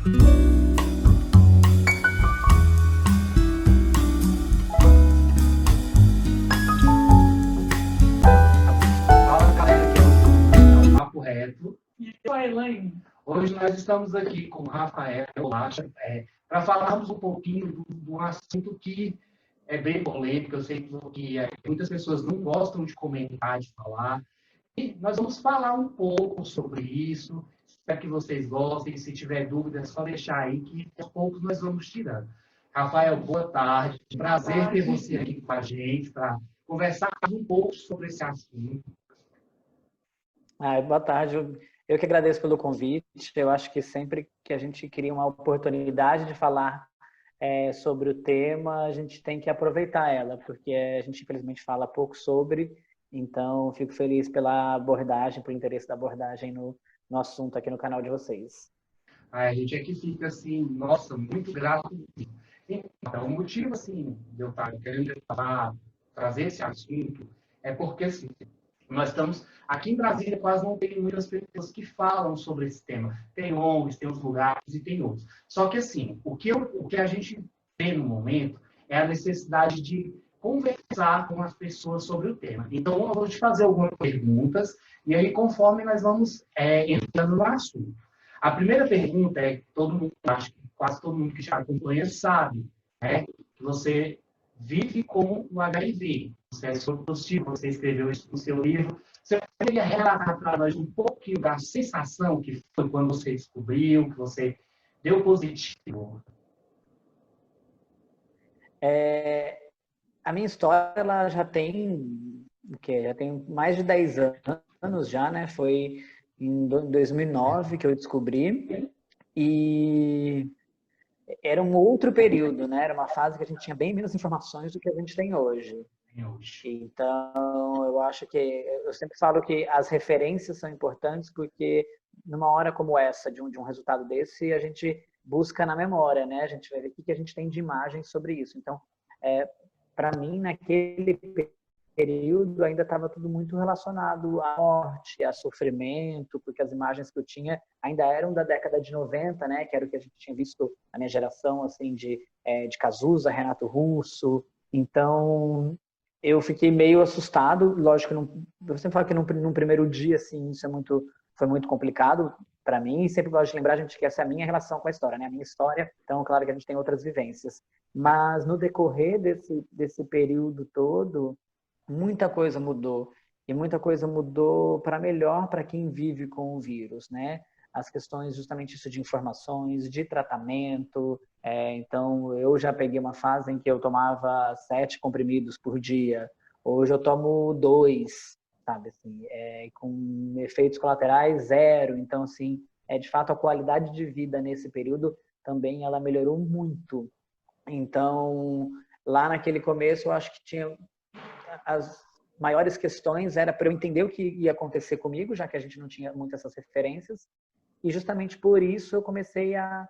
Fala, galera, que é o Papo Reto. E eu, a Elaine. Hoje nós estamos aqui com o Rafael Lacha, para falarmos um pouquinho de um assunto que é bem polêmico. Eu sei que muitas pessoas não gostam de comentar, de falar. E nós vamos falar um pouco sobre isso. Espero que vocês gostem. Se tiver dúvidas, é só deixar aí que aos poucos nós vamos tirando. Rafael, boa tarde. Prazer ter você aqui com a gente para conversar um pouco sobre esse assunto. Boa tarde. Eu que agradeço pelo convite. Eu acho que sempre que a gente cria uma oportunidade de falar sobre o tema, a gente tem que aproveitar ela, porque a gente infelizmente fala pouco sobre. Então, fico feliz pela abordagem, pelo interesse da abordagem no assunto aqui no canal de vocês. A gente aqui fica assim, nossa, muito grato. Então, o motivo assim, de eu estar querendo trazer esse assunto é porque assim, nós estamos aqui em Brasília, quase não tem muitas pessoas que falam sobre esse tema. Tem ONGs, tem os lugares e tem outros. Só que assim, o que a gente tem no momento é a necessidade de conversar com as pessoas sobre o tema. Então, eu vou te fazer algumas perguntas e aí, conforme nós vamos entrando no assunto. A primeira pergunta é que todo mundo, acho que quase todo mundo que já acompanha sabe, né? Que você vive com o HIV. Você é soro positivo, você escreveu isso no seu livro. Você poderia relatar para nós um pouquinho da sensação que foi quando você descobriu, que você deu positivo? A minha história ela já tem já tem mais de 10 anos já, né? Foi em 2009 que eu descobri e era um outro período, né? Era uma fase que a gente tinha bem menos informações do que a gente tem hoje. Então, eu acho que eu sempre falo que as referências são importantes porque numa hora como essa de um resultado desse, a gente busca na memória, né? A gente vai ver o que a gente tem de imagens sobre isso. Então, para mim, naquele período ainda estava tudo muito relacionado à morte, a sofrimento, porque as imagens que eu tinha ainda eram da década de 90, né, que era o que a gente tinha visto na minha geração, assim, de Cazuza, Renato Russo. Então, eu fiquei meio assustado. Lógico, eu sempre falo que num primeiro dia, assim, isso foi muito complicado para mim, e sempre gosto de lembrar, gente, que essa é a minha relação com a história, né, a minha história. Então, claro que a gente tem outras vivências. Mas no decorrer desse período todo, muita coisa mudou. E muita coisa mudou para melhor para quem vive com o vírus, né? As questões justamente isso de informações, de tratamento. Então, eu já peguei uma fase em que eu tomava 7 comprimidos por dia. Hoje eu tomo 2, sabe? Assim, com efeitos colaterais, 0. Então, assim, de fato, a qualidade de vida nesse período também ela melhorou muito. Então, lá naquele começo, eu acho que tinha as maiores questões era para eu entender o que ia acontecer comigo, já que a gente não tinha muitas essas referências. E justamente por isso eu comecei a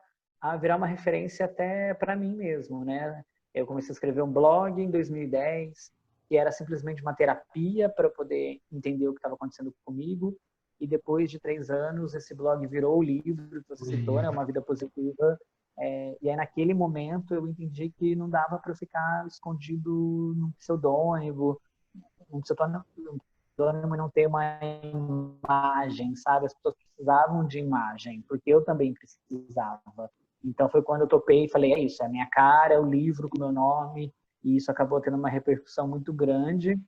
virar uma referência até para mim mesmo, né? Eu comecei a escrever um blog em 2010, que era simplesmente uma terapia para eu poder entender o que estava acontecendo comigo. E depois de 3 anos, esse blog virou o livro que você citou, né? Uma Vida Positiva. E aí, naquele momento, eu entendi que não dava para eu ficar escondido num pseudônimo, e não ter uma imagem, sabe? As pessoas precisavam de imagem, porque eu também precisava. Então, foi quando eu topei e falei, é isso, é a minha cara, é o livro com o meu nome, e isso acabou tendo uma repercussão muito grande.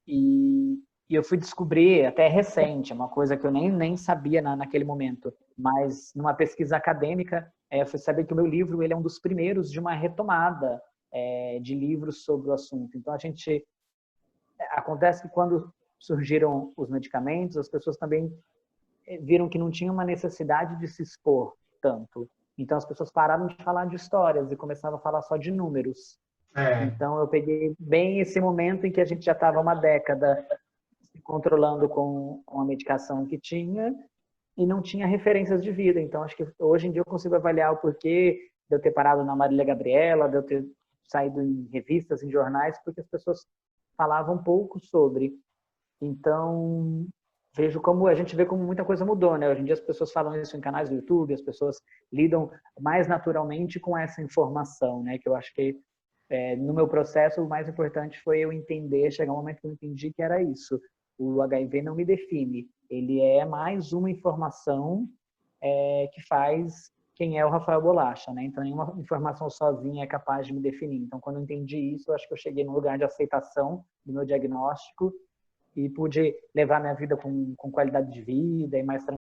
E eu fui descobrir, até recente, uma coisa que eu nem sabia naquele momento, mas numa pesquisa acadêmica, eu fui saber que o meu livro ele é um dos primeiros de uma retomada de livros sobre o assunto. Então, acontece que quando surgiram os medicamentos, as pessoas também viram que não tinha uma necessidade de se expor tanto. Então, as pessoas pararam de falar de histórias e começavam a falar só de números. Então, eu peguei bem esse momento em que a gente já estava uma década se controlando com a medicação que tinha e não tinha referências de vida. Então, acho que hoje em dia eu consigo avaliar o porquê de eu ter parado na Marília Gabriela, de eu ter saído em revistas, em jornais, porque as pessoas falavam pouco sobre. Então, vejo como a gente vê como muita coisa mudou, né? Hoje em dia as pessoas falam isso em canais do YouTube, as pessoas lidam mais naturalmente com essa informação, né? Que eu acho que no meu processo o mais importante foi eu entender, chegar um momento que eu entendi que era isso. O HIV não me define, ele é mais uma informação que faz quem é o Rafael Bolacha, né? Então nenhuma informação sozinha é capaz de me definir. Então quando eu entendi isso, eu acho que eu cheguei num lugar de aceitação do meu diagnóstico e pude levar minha vida com qualidade de vida e mais